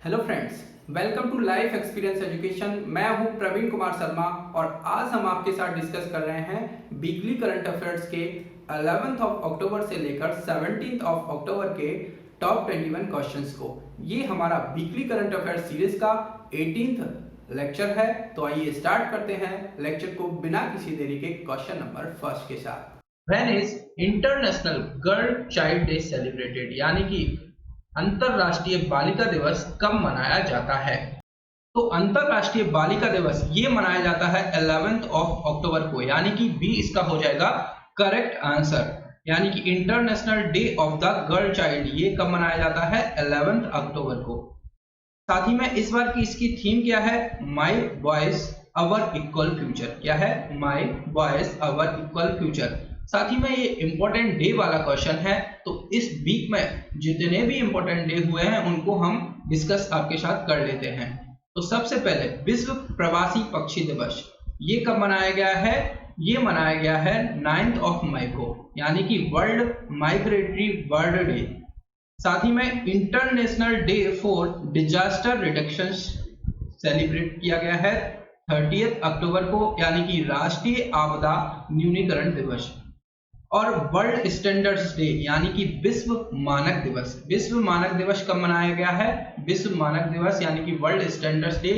Hello friends, welcome to life experience education. मैं हूं प्रवीण कुमार शर्मा और आज हम आपके साथ डिस्कस कर रहे हैं वीकली करंट अफेयर्स के 11th ऑफ अक्टूबर से लेकर 17th ऑफ अक्टूबर के टॉप 21 क्वेश्चंस को। ये हमारा वीकली करंट अफेयर्स सीरीज का 18th लेक्चर है। तो आइए स्टार्ट करते हैं लेक्चर को बिना किसी देरी के क्वेश्चन नंबर फर्स्ट के साथ। When is international girl child day celebrated, यानी कि अंतरराष्ट्रीय बालिका दिवस कब मनाया जाता है? तो अंतरराष्ट्रीय बालिका दिवस ये मनाया जाता है 11th ऑफ अक्टूबर को, यानी कि बी इसका हो जाएगा करेक्ट आंसर। यानी कि international day of the girl child ये कब मनाया जाता है? 11th अक्टूबर को। साथ ही में इस बार की इसकी थीम क्या है? My voice our equal future. क्या है? My voice our equal future. साथ ही में ये इंपॉर्टेंट डे वाला क्वेश्चन है, तो इस वीक में जितने भी इंपॉर्टेंट डे हुए हैं उनको हम डिस्कस आपके साथ कर लेते हैं। तो सबसे पहले विश्व प्रवासी पक्षी दिवस ये कब मनाया गया है? ये मनाया गया है 9th ऑफ मई को, यानी कि वर्ल्ड माइग्रेटरी बर्ड डे। साथ ही में international day for disaster reduction celebrate किया गया है 30th अक्टूबर को, यानी कि राष्ट्रीय आपदा न्यूनीकरण दिवस। और वर्ल्ड स्टैंडर्ड्स डे यानी कि विश्व मानक दिवस। विश्व मानक दिवस कब मनाया गया है? विश्व मानक दिवस यानी कि वर्ल्ड स्टैंडर्ड्स डे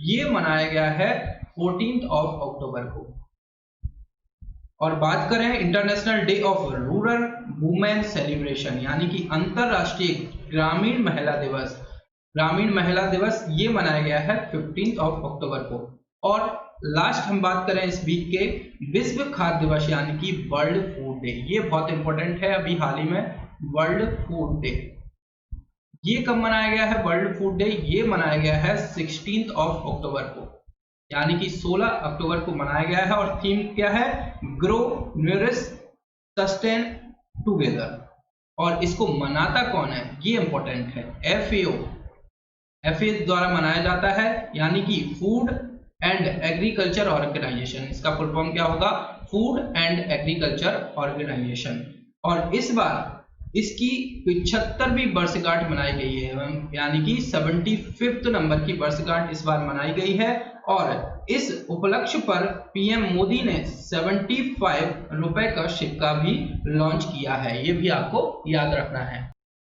ये मनाया गया है 14th ऑफ अक्टूबर को। और बात करें international day of rural women celebration, यानी कि अंतरराष्ट्रीय ग्रामीण महिला दिवस। ग्रामीण महिला दिवस ये मनाया गया है 15th ऑफ अक्टूबर को। और लास्ट हम बात करें इस वीक के विश्व खाद्य दिवस यानी कि वर्ल्ड फूड डे, ये बहुत इंपॉर्टेंट है। अभी हाल ही में वर्ल्ड फूड डे ये कब मनाया गया है? वर्ल्ड फूड डे ये मनाया गया है 16th ऑफ अक्टूबर को, यानी कि 16 अक्टूबर को मनाया गया है। और थीम क्या है? Grow nourish sustain together. और इसको मनाता कौन है ये इंपॉर्टेंट है। FAO द्वारा मनाया जाता है, यानी कि फूड एंड एग्रीकल्चर ऑर्गेनाइजेशन। इसका फुल फॉर्म क्या होगा? Food and agriculture organisation. और इस बार इसकी 75वीं वर्षगांठ मनाई गई है, यानी कि 75th नंबर की वर्षगांठ इस बार मनाई गई है। और इस उपलक्ष्य पर पीएम मोदी ने 75 रुपए का सिक्का भी लॉन्च किया है, ये भी आपको याद रखना है।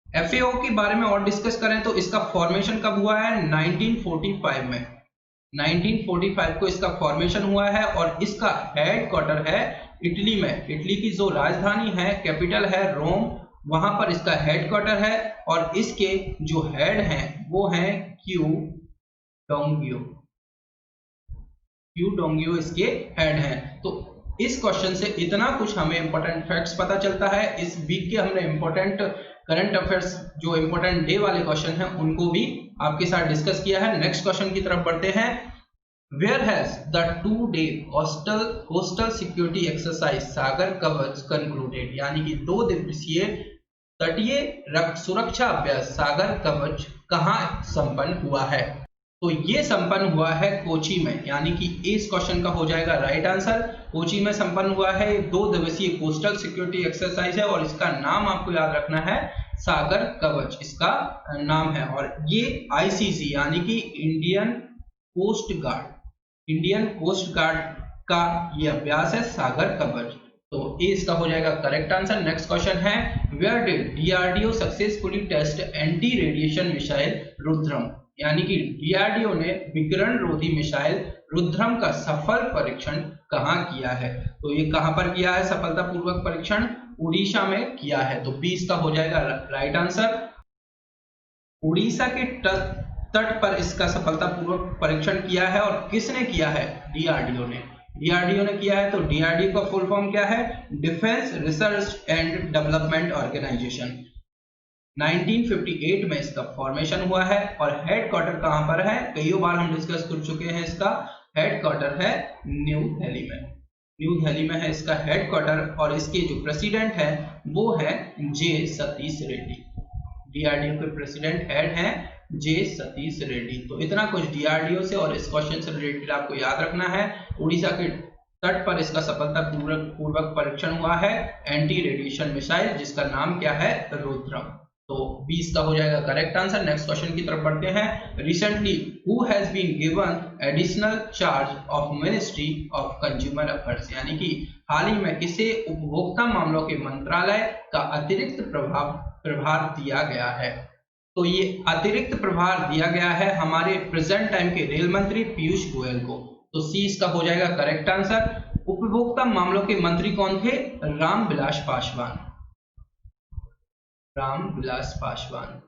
FAO के बारे में और डिस्कस करें तो इसका फॉर्मेशन कब हुआ है? 1945 में। 1945 को इसका फॉर्मेशन हुआ है। और इसका हेडक्वार्टर है इटली में। इटली की जो राजधानी है, कैपिटल है रोम, वहां पर इसका हेडक्वार्टर है। और इसके जो हेड हैं वो हैं क्यू डोंगियो इसके हेड हैं। तो इस क्वेश्चन से इतना कुछ हमें इंपॉर्टेंट फैक्ट्स पता चलता है। इस वीक के हमने इंपॉर्टेंट करंट अफेयर्स जो इंपॉर्टेंट डे वाले क्वेश्चन हैं उनको भी आपके साथ डिस्कस किया है। नेक्स्ट क्वेश्चन की तरफ बढ़ते हैं। Where has the 2-day coastal security exercise सागर कवच concluded, यानी कि 2 दिवसीय तटीय सुरक्षा अभ्यास सागर कवच कहाँ संपन्न हुआ है? तो ये संपन्न हुआ है कोची में, यानी कि इस क्वेश्चन का हो जाएगा राइट आंसर। कोची में संपन्न हुआ है। 2 दिवसीय कोस्टल सिक्योरिटी एक्सरसाइज है और इसका नाम आपको याद रखना है सागर कवच, इसका नाम है। और ये ICC यानी कि इंडियन कोस्ट गार्ड का ये अभ्यास है सागर कवच। तो ये इसका हो जाएगा करेक्ट आंसर। नेक्स्ट क्वेश्चन है where did DRDO successfully test anti radiation missile Rudram, यानी कि DRDO ने विकिरण रोधी मिसाइल रुद्रम का सफल परीक्षण कहाँ किया है? तो ये कहाँ पर किया है सफलतापूर्वक परीक्षण? उड़ीसा में किया है। तो बी इसका हो जाएगा राइट आंसर। उड़ीसा के तट पर इसका सफलतापूर्वक परीक्षण किया है। और किसने किया है? DRDO ने। DRDO ने किया है। तो DRDO का फुल फॉर्म क्या है? Defence research and development organisation. 1958 में इसका फॉर्मेशन हुआ है। और हेडक्वार्टर कहां पर है? कई बार हम डिस्कस कर चुके हैं। इसका हेडक्वार्टर है न्यू दिल्ली में। न्यू दिल्ली में है इसका हेडक्वार्टर। और इसके जो प्रेसिडेंट है वो है J. सतीश रेड्डी। DRDO के प्रेसिडेंट हेड हैं J. सतीश रेड्डी। तो इतना कुछ DRDO से और इस क्वेश्चन से रिलेटेड आपको याद रखना है। उड़ीसा के तट पर इसका सफलतापूर्वक परीक्षण हुआ है एंटी रेडिएशन मिसाइल, जिसका नाम क्या है? रुद्रम। तो 20 का हो जाएगा करेक्ट आंसर। नेक्स्ट क्वेश्चन की तरफ बढ़ते हैं। Recently who has been given additional charge of ministry of consumer affairs, यानी कि हाल ही में किसे उपभोक्ता मामलों के मंत्रालय का अतिरिक्त प्रभार दिया गया है। तो ये अतिरिक्त प्रभार दिया गया है हमारे प्रेजेंट टाइम के रेल मंत्री पीयूष गोयल को। तो सी इसका हो जाएगा करेक्ट आंसर। उपभोक्ता मामलों के मंत्री कौन थे? रामविलास पासवान। रामविलास पासवान।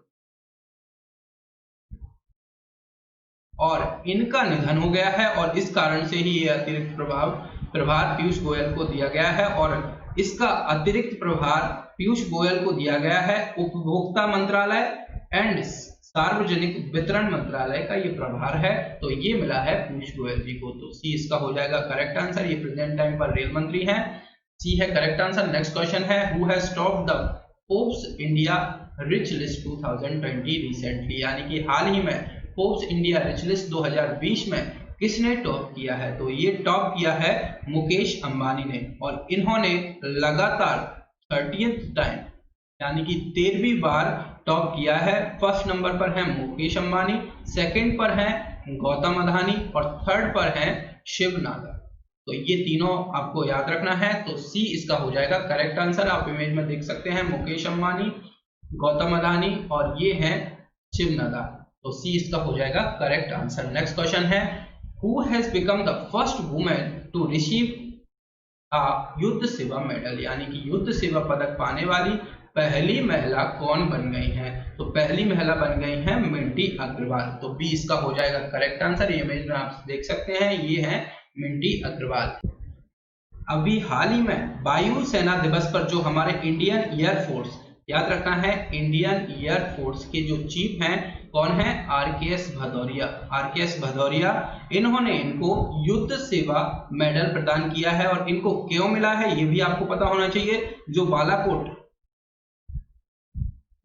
और इनका निधन हो गया है और इस कारण से ही यह अतिरिक्त प्रभार पीयूष गोयल को दिया गया है। और इसका अतिरिक्त प्रभार पीयूष गोयल को दिया गया है उपभोक्ता मंत्रालय एंड सार्वजनिक वितरण मंत्रालय का ये प्रभार है। तो ये मिला है पीयूष गोयल जी को। तो सी इसका हो जाएगा करेक्ट आंसर। ये प्रेजेंट टाइम पर रेल मंत्री हैं। सी है करेक्ट आंसर। नेक्स्ट क्वेश्चन है who has topped the Forbes India rich list 2020 recently, यानी कि हाल ही में फोर्ब्स इंडिया रिच लिस्ट 2020 में किसने टॉप किया है? तो ये टॉप किया है मुकेश अंबानी ने। और इन्होंने लगातार 30th टाइम यानी कि 13वीं बार टॉप किया है। फर्स्ट नंबर पर है मुकेश अंबानी, सेकंड पर है गौतम अडानी और थर्ड पर है शिव नागर। तो ये तीनों आपको याद रखना है। तो सी इसका हो जाएगा करेक्ट आंसर। आप इमेज में देख सकते हैं मुकेश अंबानी, गौतम अडानी और ये है शिव नागर। तो सी इसका हो जाएगा करेक्ट आंसर। नेक्स्ट क्वेश्चन है who has become the first women to receive Yudh Seva medal, यानी कि युद्ध सेवा पदक पाने वाली पहली महिला कौन बन गई हैं? तो पहली महिला बन गई हैं मिंटी अग्रवाल। तो बी इसका हो जाएगा करेक्ट आंसर। ये इमेज में आप देख सकते हैं, ये है मिंटी अग्रवाल। अभी हाल ही में वायु सेना दिवस पर जो हमारे इंडियन एयरफोर्स, याद रखना है इंडियन एयरफोर्स के जो चीफ हैं कौन है? आरकेएस भदौरिया। आरकेएस भदौरिया, इन्होंने इनको युद्ध सेवा मेडल प्रदान किया है। और इनको क्यों मिला है ये भी आपको पता होना चाहिए। जो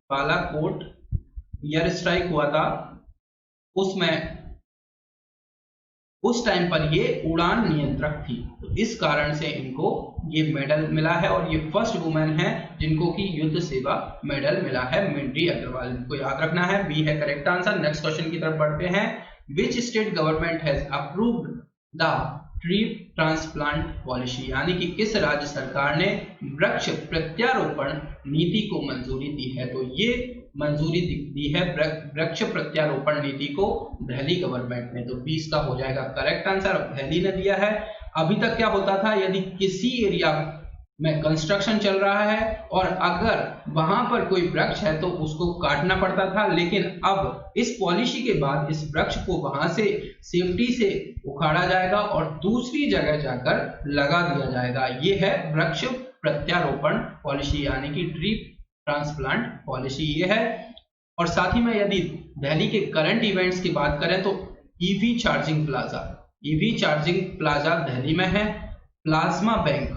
बालाकोट एयर स्ट्राइक हुआ था उसमें उस टाइम पर ये उड़ान नियंत्रक थी, तो इस कारण से इनको ये मेडल मिला है। और ये फर्स्ट वुमेन है जिनको की युद्ध सेवा मेडल मिला है, मिंटी अग्रवाल। इनको याद रखना है। बी है करेक्ट आंसर। नेक्स्ट क्वेश्चन की तरफ बढ़ते हैं। विच state government has approved the tree transplant policy, यानी कि किस राज्य सरकार ने वृक्ष प्रत्यारोपण नीति को मंजूरी दी है? तो ये मंजूरी दी है वृक्ष प्रत्यारोपण नीति को दिल्ली गवर्नमेंट ने। तो 20 का हो जाएगा करेक्ट आंसर। दिल्ली ने दिया है। अभी तक क्या होता था, यदि किसी एरिया में कंस्ट्रक्शन चल रहा है और अगर वहां पर कोई वृक्ष है तो उसको काटना पड़ता था, लेकिन अब इस पॉलिसी के बाद इस वृक्ष को वहां से सेफ्टी से उखाड़ा जाएगा और दूसरी जगह जाकर लगा दिया जाएगा। ये है वृक्ष प्रत्यारोपण पॉलिसी, यानी कि ट्री ट्रांसप्लांट पॉलिसी ये है। और साथ ही में यदि दिल्ली के करंट इवेंट्स की बात करें तो ईवी चार्जिंग प्लाजा दिल्ली में है। प्लाज्मा बैंक,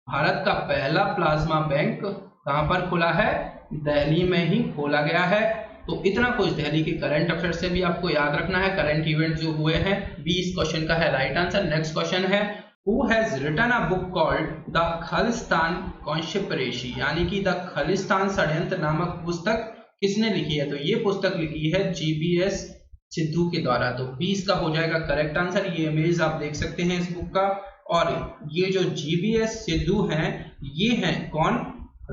भारत का पहला प्लाज्मा बैंक कहां पर खुला है? दिल्ली में ही खोला गया है। तो इतना कुछ दिल्ली के करंट अफेयर से भी आपको याद रखना है, करंट इवेंट जो हुए हैं। 20 क्वेश्चन का है राइट आंसर। नेक्स्ट क्वेश्चन है Who has written a book called The Khalistan conspiracy, यानी कि द खालिस्तान षड्यंत्र नामक पुस्तक किसने लिखी है? तो ये पुस्तक लिखी है जीबीएस सिद्धू के द्वारा। तो 20 का हो जाएगा करेक्ट आंसर। ये इमेज आप देख सकते हैं इस बुक का। और ये जो जीबीएस सिद्धू हैं ये हैं कौन?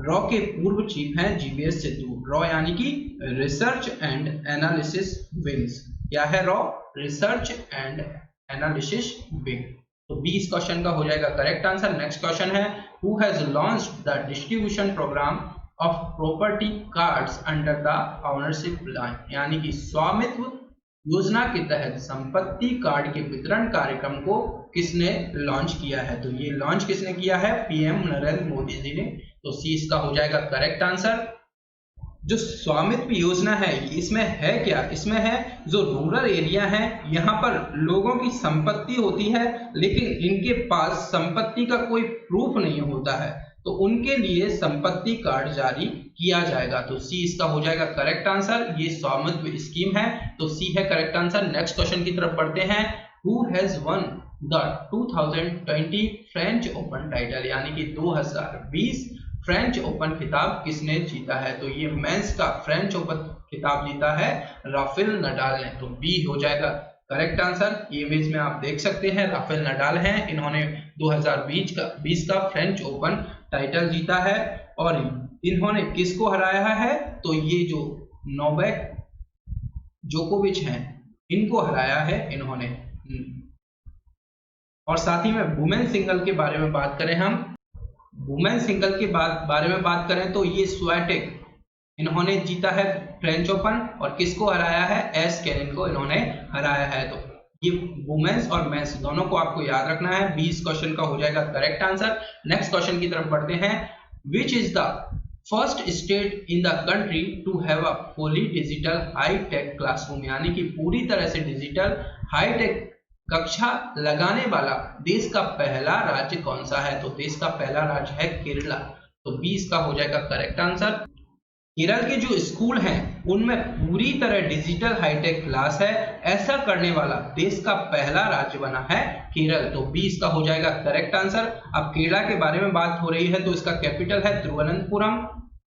रॉ के पूर्व चीफ हैं जीबीएस सिद्धू। रॉ यानी कि रिसर्च एंड एनालिसिस विंग्स। क्या है रॉ? Research and analysis wing. तो 20 क्वेश्चन का हो जाएगा करेक्ट आंसर। नेक्स्ट क्वेश्चन है who has launched the distribution programme of property cards under the ownership plan, यानी कि स्वामित्व योजना के तहत संपत्ति कार्ड के वितरण कार्यक्रम को किसने लॉन्च किया है? तो ये लॉन्च किसने किया है? पीएम नरेंद्र मोदी जी ने। तो सी इसका हो जाएगा करेक्ट आंसर। जो स्वामित्व योजना है इसमें है क्या? इसमें है जो रूरल एरिया है यहाँ पर लोगों की संपत्ति होती है लेकिन इनके पास संपत्ति का कोई प्रूफ नहीं होता है, तो उनके लिए संपत्ति कार्ड जारी किया जाएगा। तो सी इसका हो जाएगा करेक्ट आंसर। ये स्वामित्व स्कीम है। तो सी है करेक्ट आंसर। नेक्स्ट क्वेश्चन की तरफ बढ़ते हैं। Who has one the 2020 French open title, यानी कि 2020 फ्रेंच ओपन खिताब किसने जीता है? तो ये मेंस का फ्रेंच ओपन खिताब जीता है राफेल नडाल ने। तो बी हो जाएगा करेक्ट आंसर। ये इमेज में आप देख सकते हैं राफेल नडाल हैं, इन्होंने 2020 का फ्रेंच ओपन टाइटल जीता है। और इन्होंने किसको हराया है? तो ये जो नोवाक जोकोविच हैं इनको हराया है इन्होंने। और साथ ही में वुमेन सिंगल के बारे में बात करें, हम वुमेन सिंगल के बारे में बात करें तो ये स्वाटेक इन्होंने जीता है फ्रेंच ओपन, और किसको हराया है? एस केनिन को इन्होंने हराया है। तो ये वुमेन्स और मेंस दोनों को आपको याद रखना है। 20 क्वेश्चन का हो जाएगा करेक्ट आंसर। नेक्स्ट क्वेश्चन की तरफ बढ़ते हैं। Which is the first state in the country to have a fully digital high tech classroom, यानी कि पूरी तरह से डिजिटल हाई टेक कक्षा लगाने वाला देश का पहला राज्य कौन सा है? तो देश का पहला राज्य है केरला। तो 20 का हो जाएगा करेक्ट आंसर। केरल के जो स्कूल हैं उनमें पूरी तरह डिजिटल हाईटेक क्लास है, ऐसा करने वाला देश का पहला राज्य बना है केरल। तो 20 का हो जाएगा करेक्ट आंसर। अब केरला के बारे में बात हो रही है तो इसका कैपिटल है तिरुवनंतपुरम,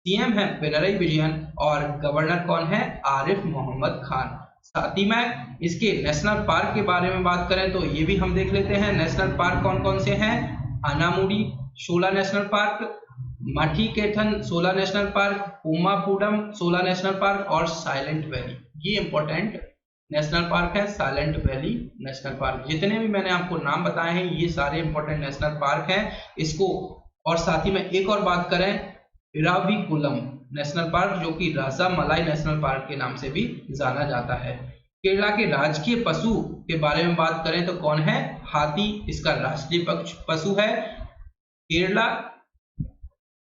सीएम है पिनरई विजयन और गवर्नर कौन है? आरिफ मोहम्मद खान। साथ ही में इसके नेशनल पार्क के बारे में बात करें तो ये भी हम देख लेते हैं। नेशनल पार्क कौन कौन से हैं? अनामुडी शोला नेशनल पार्क, मठीकेथन शोला नेशनल पार्क, उमापुरम शोला नेशनल पार्क और साइलेंट वैली। ये इंपॉर्टेंट नेशनल पार्क है, साइलेंट वैली नेशनल पार्क। जितने भी मैंने आपको नाम बताए हैं ये सारे इंपॉर्टेंट नेशनल पार्क हैं इसको। और साथ ही में एक और बात करें, इराविकुलम नेशनल पार्क जो कि राजामलाई नेशनल पार्क के नाम से भी जाना जाता है। केरला के राजकीय पशु के बारे में बात करें तो कौन है? हाथी इसका राष्ट्रीय पशु है। केरला,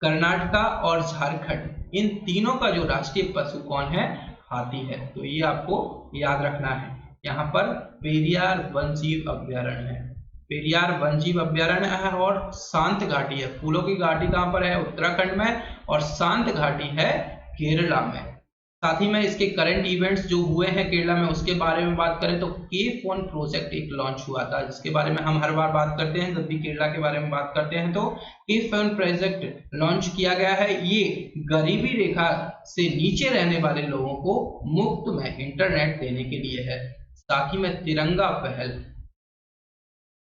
कर्नाटका और झारखंड इन तीनों का जो राष्ट्रीय पशु कौन है? हाथी है। तो ये आपको याद रखना है। यहाँ पर पेरियार वन्यजीव अभ्यारण्य है, पेरियार वन्यजीव अभ्यारण्य है और शांत घाटी है। फूलों की घाटी कहाँ पर है? उत्तराखंड में, और शांत घाटी है केरला में। साथ ही में इसके करंट इवेंट्स जो हुए हैं केरला में उसके बारे में बात करें तो के4 प्रोजेक्ट एक लॉन्च हुआ था, जिसके बारे में हम हर बार बात करते हैं जब भी केरला के बारे में बात करते हैं। तो के4 प्रोजेक्ट लॉन्च किया गया है। ये गरीबी रेखा से नीचे रहने वाले लोगों को मुफ्त में इंटरनेट देने के लिए है। साथ ही में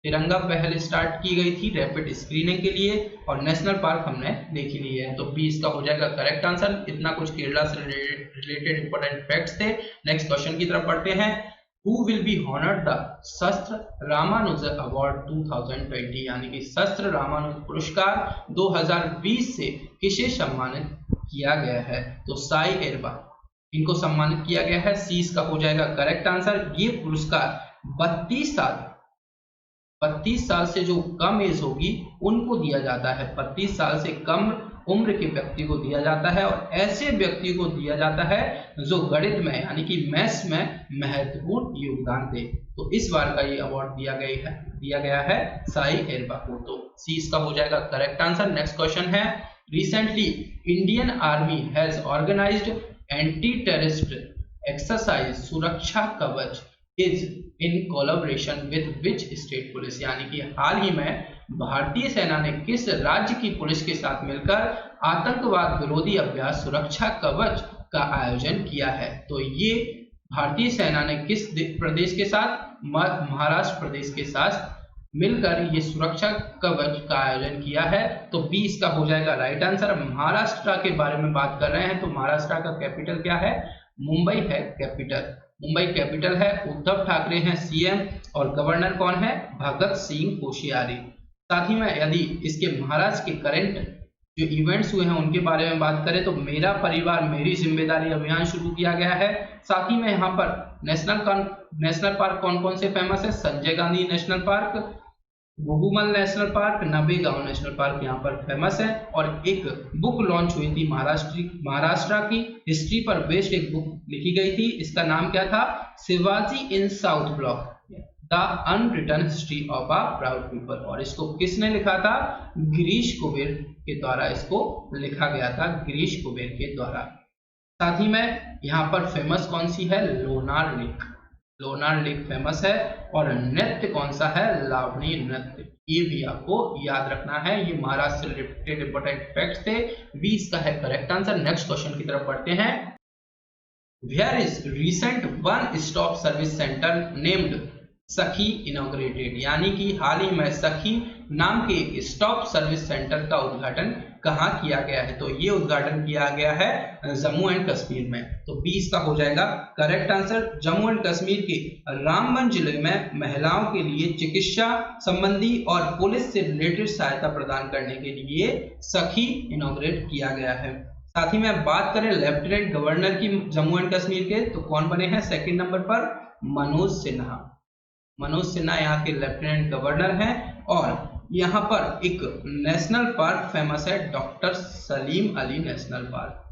तिरंगा पहल स्टार्ट की गई थी रैपिड स्क्रीनिंग के लिए, और नेशनल पार्क हमने देख ही लिए हैं। तो 20 का हो जाएगा करेक्ट आंसर। इतना कुछ केरला से रिलेटेड इंपॉर्टेंट फैक्ट्स थे। नेक्स्ट क्वेश्चन की तरफ बढ़ते हैं। Who will be honoured the शस्त्र रामानुजन अवार्ड 2020, यानी कि शस्त्र रामानुजन पुरस्कार 2020 से किसे सम्मानित किया गया है? तो साई एरबा इनको सम्मानित किया गया है। 30 का हो जाएगा करेक्ट आंसर। ये पुरस्कार 32 साल से जो कम एज होगी उनको दिया जाता है। 32 साल से कम उम्र के व्यक्ति को दिया जाता है, और ऐसे व्यक्ति को दिया जाता है जो गणित में यानी कि मैथ्स में महत्वपूर्ण योगदान दे। तो इस बार का ये अवार्ड दिया गया है साई एरबा को। तो 30 का हो जाएगा करेक्ट आंसर। नेक्स्ट क्वेश्चन है। Recently Indian army has organised anti terrorist exercise Suraksha Kavach is in collaboration with which state police, यानी कि हाल ही में भारतीय सेना ने किस राज्य की पुलिस के साथ मिलकर आतंकवाद विरोधी अभ्यास सुरक्षा कवच का आयोजन किया है? तो ये भारतीय सेना ने किस प्रदेश के साथ? महाराष्ट्र प्रदेश के साथ मिलकर ये सुरक्षा कवच का आयोजन किया है। तो 20 का हो जाएगा राइट आंसर। महाराष्ट्र के बारे में बात कर रहे हैं तो महाराष्ट्र का कैपिटल क्या है? मुंबई है कैपिटल, मुंबई कैपिटल है। उद्धव ठाकरे हैं सीएम और गवर्नर कौन है? भगत सिंह कोश्यारी। साथ ही में यदि इसके महाराष्ट्र के करंट जो इवेंट्स हुए हैं उनके बारे में बात करें तो मेरा परिवार मेरी जिम्मेदारी अभियान शुरू किया गया है। साथ ही में यहाँ पर नेशनल पार्क कौन कौन से फेमस है? Sanjay Gandhi national park, Ghughumal national park, Nabegaon national park यहाँ पर फेमस है। और एक बुक लॉन्च हुई थी महाराष्ट्र की हिस्ट्री पर बेस्ड एक बुक लिखी गई थी। इसका नाम क्या था? Shivaji in south block, the unwritten history of a proud people. और इसको किसने लिखा था? गिरीश कुबेर के द्वारा इसको लिखा गया था, गिरीश कुबेर के द्वारा। साथ ही में यहाँ पर फेमस कौन सी है? Lonar lake, Lonar lake famous है। और नृत्य कौन सा है? लावणी नृत्य। ये भी आपको याद रखना है। ये महाराष्ट्र से रिलेटेड इंपॉर्टेंट फैक्ट्स थे। 20 का है करेक्ट आंसर। नेक्स्ट क्वेश्चन की तरफ बढ़ते हैं। Where is recent one stop service center named सखी इनॉग्रेटेड, यानी कि हाल ही में सखी नाम के एक स्टॉप सर्विस सेंटर का उद्घाटन कहाँ किया गया है? तो ये उद्घाटन किया गया है जम्मू एंड कश्मीर में। तो 20 का हो जाएगा correct answer. Jammu and Kashmir के रामबन जिले में महिलाओं के लिए चिकित्सा संबंधी और पुलिस से रिलेटेड सहायता प्रदान करने के लिए सखी इनॉग्रेट किया गया है। साथ ही में बात करें लेफ्टिनेंट गवर्नर की जम्मू एंड कश्मीर के, तो कौन बने हैं सेकंड नंबर पर? मनोज सिन्हा। मनोज सिन्हा यहाँ के लेफ्टिनेंट गवर्नर हैं। और यहाँ पर एक नेशनल पार्क फेमस है, doctor Salim Ali national park.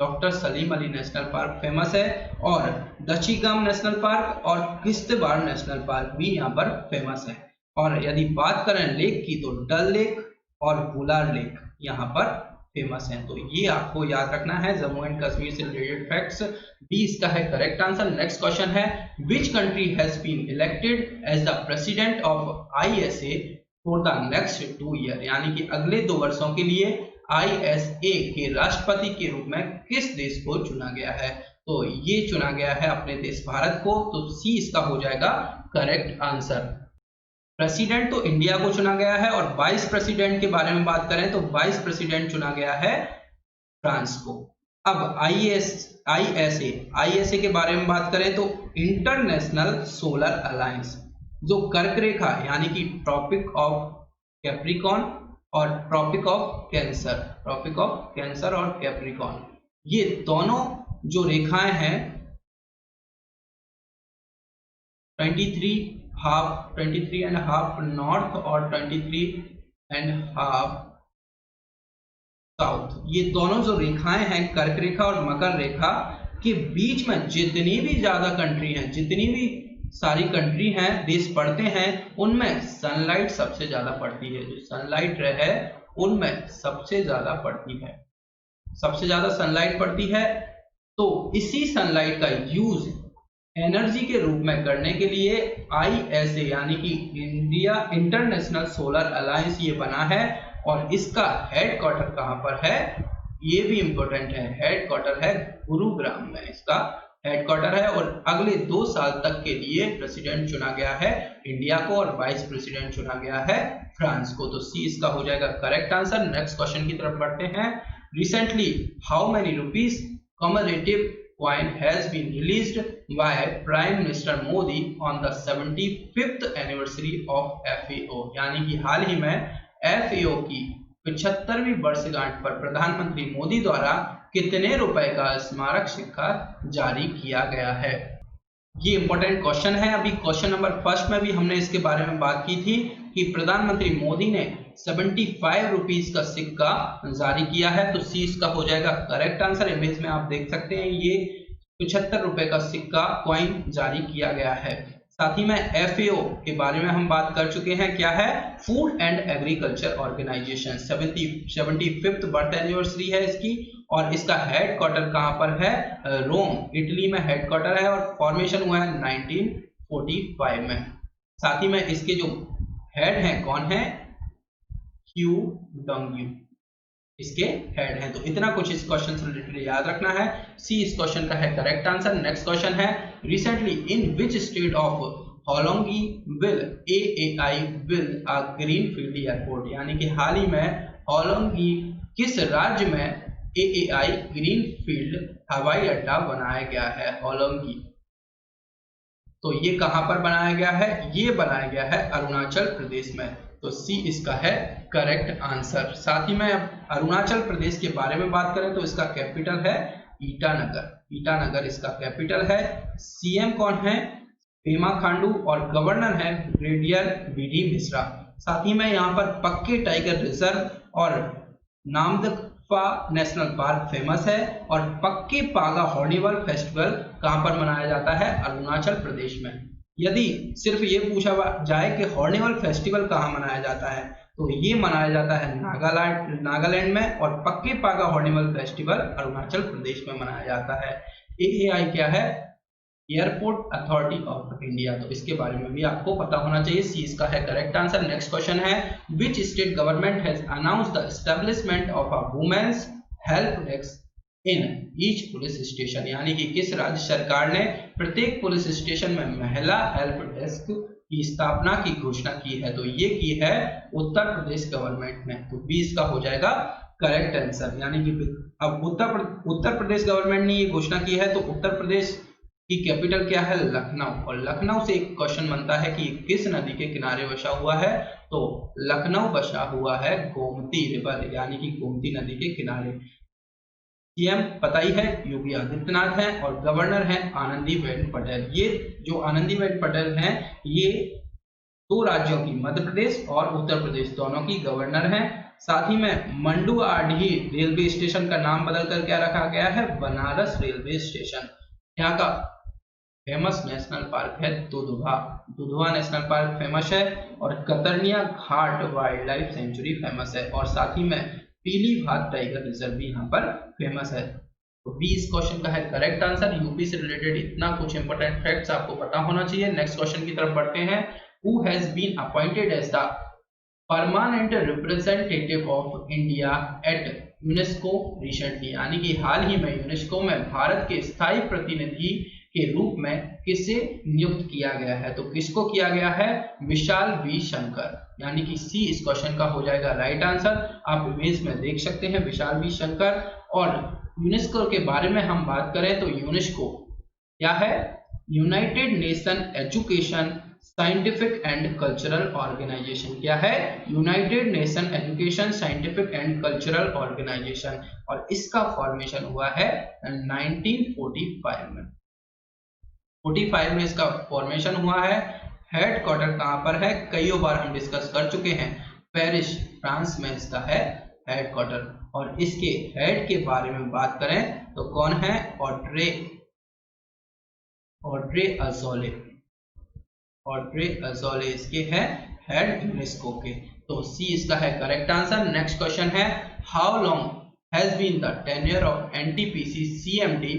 Doctor Salim Ali national park famous है। और दशीगाम नेशनल पार्क और किश्तवाड़ नेशनल पार्क भी यहाँ पर फेमस है। और यदि बात करें लेक की, तो डल लेक और बुलार लेक यहाँ पर फेमस हैं। तो ये आपको याद रखना है जम्मू एंड कश्मीर से रिलेटेड फैक्ट्स। 20 का है करेक्ट आंसर। नेक्स्ट क्वेश्चन है, which country has been elected as the president of ISA for the next 2 year, यानी कि अगले 2 वर्षों के लिए ISA के राष्ट्रपति के रूप में किस देश को चुना गया है? तो ये चुना गया है अपने देश भारत को। तो C इसका हो जाएगा करेक्ट आंसर। प्रेसिडेंट तो इंडिया को चुना गया है। और वाइस प्रेसिडेंट के बारे में बात करें तो वाइस प्रेसिडेंट चुना गया है फ्रांस को। अब ISA के बारे में बात करें तो इंटरनेशनल सोलर अलायंस, जो कर्क रेखा यानी कि ट्रॉपिक ऑफ कैप्रिकॉन और ट्रॉपिक ऑफ कैंसर और कैप्रिकॉन, ये दोनों जो रेखाएं हैं 23.5 नॉर्थ और 23.5 साउथ, ये दोनों जो रेखाएं हैं कर्क रेखा और मकर रेखा के बीच में जितनी भी ज्यादा कंट्री हैं, जितनी भी सारी कंट्री हैं, देश पड़ते हैं, उनमें सनलाइट सबसे ज्यादा पड़ती है। जो सनलाइट है उनमें सबसे ज्यादा पड़ती है, सबसे ज्यादा सनलाइट पड़ती है। तो इसी सनलाइट का यूज एनर्जी के रूप में करने के लिए ISA यानी कि इंडिया इंटरनेशनल सोलर अलायंस ये बना है। और इसका हेडक्वार्टर कहां पर है? ये भी इंपॉर्टेंट है। हेडक्वार्टर है गुरुग्राम में, इसका हेडक्वार्टर है। और अगले 2 साल तक के लिए प्रेसिडेंट चुना गया है इंडिया को और वाइस प्रेसिडेंट चुना गया है फ्रांस को। तो C इसका हो जाएगा करेक्ट आंसर। नेक्स्ट क्वेश्चन की तरफ बढ़ते हैं। Recently how many rupees commemorative coin has been released by Prime Minister Modi on the 75th anniversary of FAO, यानी कि हाल ही में FAO की 75वीं वर्षगांठ पर प्रधानमंत्री मोदी द्वारा कितने रुपए का स्मारक सिक्का जारी किया गया है? ये इंपॉर्टेंट क्वेश्चन है। अभी क्वेश्चन नंबर फर्स्ट में भी हमने इसके बारे में बात की थी कि प्रधानमंत्री मोदी ने 75 रुपीज का सिक्का जारी किया है। तो C इसका हो जाएगा करेक्ट आंसर। इमेज में आप देख सकते हैं ये 75 रुपए का सिक्का कॉइन जारी किया गया है। साथ ही में FAO के बारे में हम बात कर चुके हैं। क्या है? Food and agriculture organisation. 75th birth anniversary है इसकी। और इसका हेडक्वार्टर कहां पर है? रोम, इटली में हेडक्वार्टर है। और फॉर्मेशन हुआ है 1945 में। साथ ही में इसके जो हेड हैं कौन है? क्यू डोंगयू इसके हेड हैं। तो इतना कुछ इस क्वेश्चन से रिलेटेड याद रखना है। C इस क्वेश्चन का है करेक्ट आंसर। नेक्स्ट क्वेश्चन है, recently in which state of Hollongi will AAI build a greenfield airport, यानी कि हाल ही में होलोंगी किस राज्य में AAI ग्रीनफील्ड हवाई अड्डा बनाया गया है? होलोंगी, तो ये कहां पर बनाया गया है? ये बनाया गया है अरुणाचल प्रदेश में। तो C इसका है करेक्ट आंसर। साथ ही में अरुणाचल प्रदेश के बारे में बात करें तो इसका कैपिटल है ईटानगर। ईटानगर इसका कैपिटल है। CM कौन है? पेमा खांडू। और गवर्नर है ब्रिगेडियर BD मिश्रा। साथ ही में यहाँ पर पक्के टाइगर रिजर्व और नामदफा नेशनल पार्क फेमस है। और पक्के पागा हॉर्निवल फेस्टिवल कहां पर मनाया जाता है? अरुणाचल प्रदेश में। यदि सिर्फ ये पूछा जाए कि हॉर्निवल फेस्टिवल कहां मनाया जाता है, तो ये मनाया जाता है नागालैंड में। और पक्के पागा हॉर्निवल फेस्टिवल अरुणाचल प्रदेश में मनाया जाता है। AAI क्या है? Airport authority of India. तो इसके बारे में भी आपको पता होना चाहिए। सी इसका है करेक्ट आंसर। नेक्स्ट क्वेश्चन है which state government has announced the establishment of a women's help desk in each police station, यानी कि किस राज्य सरकार ने प्रत्येक पुलिस स्टेशन में महिला हेल्प डेस्क की स्थापना की घोषणा की है? तो ये की है उत्तर प्रदेश गवर्नमेंट ने। तो बी इसका हो जाएगा करेक्ट आंसर। यानी कि अब उत्तर प्रदेश गवर्नमेंट ने ये घोषणा की है, तो उत्तर प्रदेश की कैपिटल क्या है? लखनऊ। और लखनऊ से एक क्वेश्चन बनता है कि किस नदी के किनारे बसा हुआ है? तो लखनऊ बसा हुआ है गोमती रिवर, यानी कि गोमती नदी के किनारे। सीएम पता ही है योगी आदित्यनाथ हैं और गवर्नर हैं आनंदीबेन पटेल। ये जो आनंदीबेन पटेल हैं ये दो राज्यों की, मध्य प्रदेश और उत्तर प्रदेश दोनों की गवर्नर हैं। साथ ही में मंडुआडीह रेलवे स्टेशन का नाम बदलकर क्या रखा गया है? Banaras railway station. यहाँ का फेमस नेशनल पार्क है Dudhwa. Dudhwa national park famous है और कतरनिया घाट वाइल्ड लाइफ सेंचुरी फेमस है। और साथ ही में पीली भात टाइगर रिजर्व भी यहाँ पर फेमस है। तो बी इस क्वेश्चन का है करेक्ट आंसर। यूपी से रिलेटेड इतना कुछ इंपॉर्टेंट फैक्ट्स आपको पता होना चाहिए। नेक्स्ट क्वेश्चन की तरफ बढ़ते हैं। Who has been appointed as the permanent representative of India at UNESCO recently, यानी कि हाल ही में यूनेस्को में भारत के स्थायी प्रतिनिधि के रूप में किसे नियुक्त किया गया है? तो किसको किया गया है? विशाल वी शंकर, यानी कि सी इस क्वेश्चन का हो जाएगा राइट आंसर। आप इमेज में देख सकते हैं विशाल वी शंकर। और यूनेस्को के बारे में हम बात करें तो यूनेस्को क्या है? United Nation education scientific and cultural organisation. क्या है? United Nation education scientific and cultural organisation. और इसका फॉर्मेशन हुआ है 1945 में। 45 में इसका फॉर्मेशन हुआ है। हेडक्वार्टर कहां पर है? कई बार हम डिस्कस कर चुके हैं, पेरिस फ्रांस में इसका है हेडक्वार्टर। और इसके हेड के बारे में बात करें तो कौन है? Audrey Azoulay. ऑड्रे अज़ौले इसके है हेड यूनेस्को के। तो सी इसका है करेक्ट आंसर। नेक्स्ट क्वेश्चन है how long has been the tenure of NTPC CMD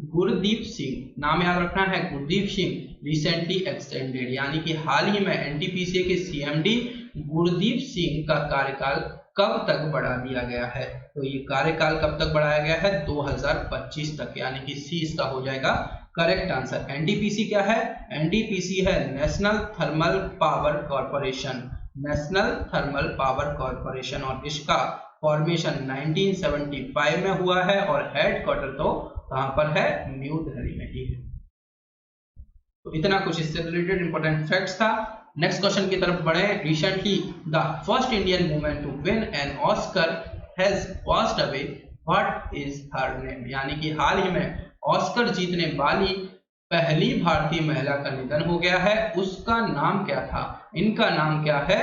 Gurdeep Singh, नाम याद रखना है गुरदीप सिंह, रिसेंटली एक्सटेंडेड, यानी कि हाल ही में एनटीपीसी के सीएमडी गुरदीप सिंह का कार्यकाल कब तक बढ़ा दिया गया है? तो ये कार्यकाल कब तक बढ़ाया गया है? 2025 तक, यानी कि सी इसका हो जाएगा करेक्ट आंसर। एनटीपीसी क्या है? एनटीपीसी है national thermal power corporation. National thermal power corporation. और इसका फॉर्मेशन 1975 में हुआ है और हेडक्वार्टर तो कहां पर है? न्यू दिल्ली में ही है। तो इतना कुछ इससे रिलेटेड इंपॉर्टेंट फैक्ट्स था। नेक्स्ट क्वेश्चन की तरफ बढ़े। Recently the first Indian woman to win an Oscar has passed away, what is her name, यानी कि हाल ही में ऑस्कर जीतने वाली पहली भारतीय महिला का निधन हो गया है। उसका नाम क्या था? इनका नाम क्या है?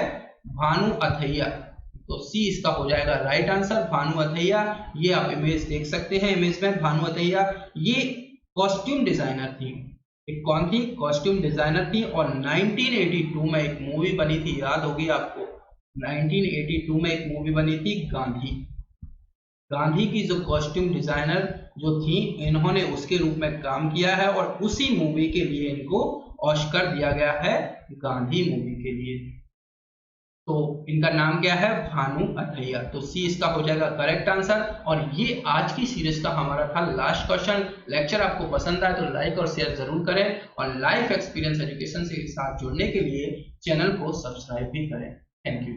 भानु अथैया। तो सी इसका हो जाएगा राइट आंसर, भानु अथैया। ये आप इमेज देख सकते हैं। इमेज में भानु अथैया ये कॉस्ट्यूम डिजाइनर थी। एक कौन थी? कॉस्ट्यूम डिजाइनर थी। और 1982 में एक मूवी बनी थी, याद होगी आपको। 1982 में एक मूवी बनी थी गांधी। गांधी की जो कॉस्ट्यूम डिजाइनर जो थी, इन्होंने उसके रूप में काम किया है और उसी मूवी के लिए इनको ऑस्कर दिया गया है, गांधी मूवी के लिए। तो इनका नाम क्या है? भानु अथैया। तो सी इसका हो जाएगा करेक्ट आंसर। और ये आज की सीरीज का हमारा था लास्ट क्वेश्चन। लेक्चर आपको पसंद आए तो लाइक और शेयर जरूर करें और लाइफ एक्सपीरियंस एजुकेशन के साथ जुड़ने के लिए चैनल को सब्सक्राइब भी करें। Thank you.